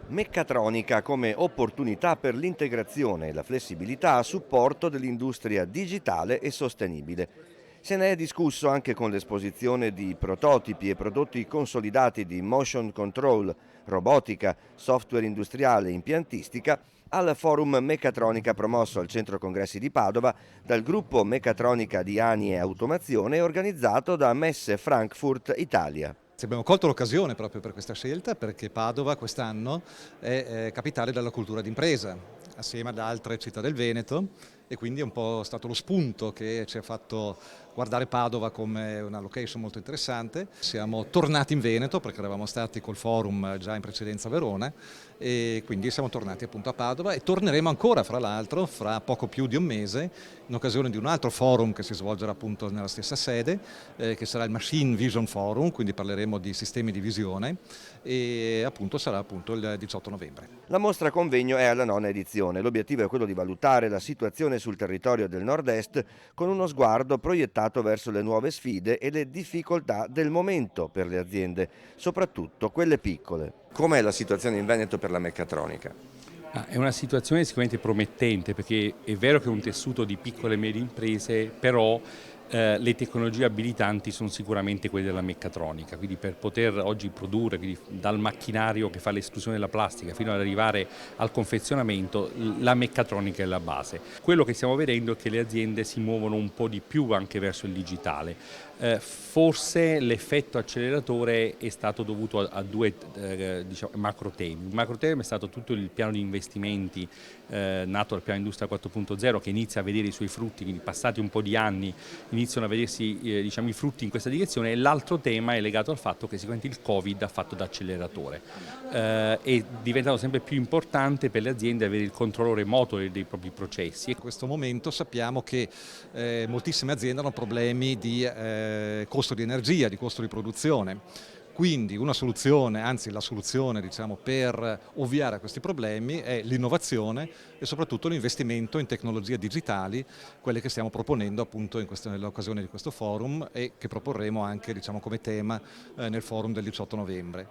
Meccatronica come opportunità per l'integrazione e la flessibilità a supporto dell'industria digitale e sostenibile. Se ne è discusso anche con l'esposizione di prototipi e prodotti consolidati di motion control, robotica, software industriale e impiantistica al forum Meccatronica promosso al Centro Congressi di Padova dal gruppo Meccatronica di Ani e Automazione organizzato da Messe Frankfurt Italia. Abbiamo colto l'occasione proprio per questa scelta perché Padova quest'anno è capitale della cultura d'impresa, assieme ad altre città del Veneto, e quindi è un po' stato lo spunto che ci ha fatto guardare Padova come una location molto interessante. Siamo tornati in Veneto perché eravamo stati col forum già in precedenza a Verona e quindi siamo tornati appunto a Padova e torneremo ancora, fra l'altro, fra poco più di un mese in occasione di un altro forum che si svolgerà appunto nella stessa sede, che sarà il Machine Vision Forum, quindi parleremo di sistemi di visione, e appunto sarà appunto il 18 novembre. La mostra convegno è alla nona edizione. L'obiettivo è quello di valutare la situazione sul territorio del Nord-Est con uno sguardo proiettato verso le nuove sfide e le difficoltà del momento per le aziende, soprattutto quelle piccole. Com'è la situazione in Veneto per la meccatronica? È una situazione sicuramente promettente perché è vero che è un tessuto di piccole e medie imprese, però le tecnologie abilitanti sono sicuramente quelle della meccatronica, quindi per poter oggi produrre, quindi dal macchinario che fa l'estrusione della plastica fino ad arrivare al confezionamento, la meccatronica è la base. Quello che stiamo vedendo è che le aziende si muovono un po' di più anche verso il digitale. Forse l'effetto acceleratore è stato dovuto a due diciamo, macro temi. Il macro tema è stato tutto il piano di investimenti nato dal piano Industria 4.0 che inizia a vedere i suoi frutti, quindi passati un po' di anni iniziano a vedersi diciamo, i frutti in questa direzione, e l'altro tema è legato al fatto che sicuramente il Covid ha fatto da acceleratore. È diventato sempre più importante per le aziende avere il controllo remoto dei propri processi. In questo momento sappiamo che moltissime aziende hanno problemi di costo di energia, di costo di produzione. Quindi una soluzione, anzi la soluzione diciamo, per ovviare a questi problemi è l'innovazione e soprattutto l'investimento in tecnologie digitali, quelle che stiamo proponendo appunto nell'occasione di questo forum e che proporremo anche diciamo, come tema nel forum del 18 novembre.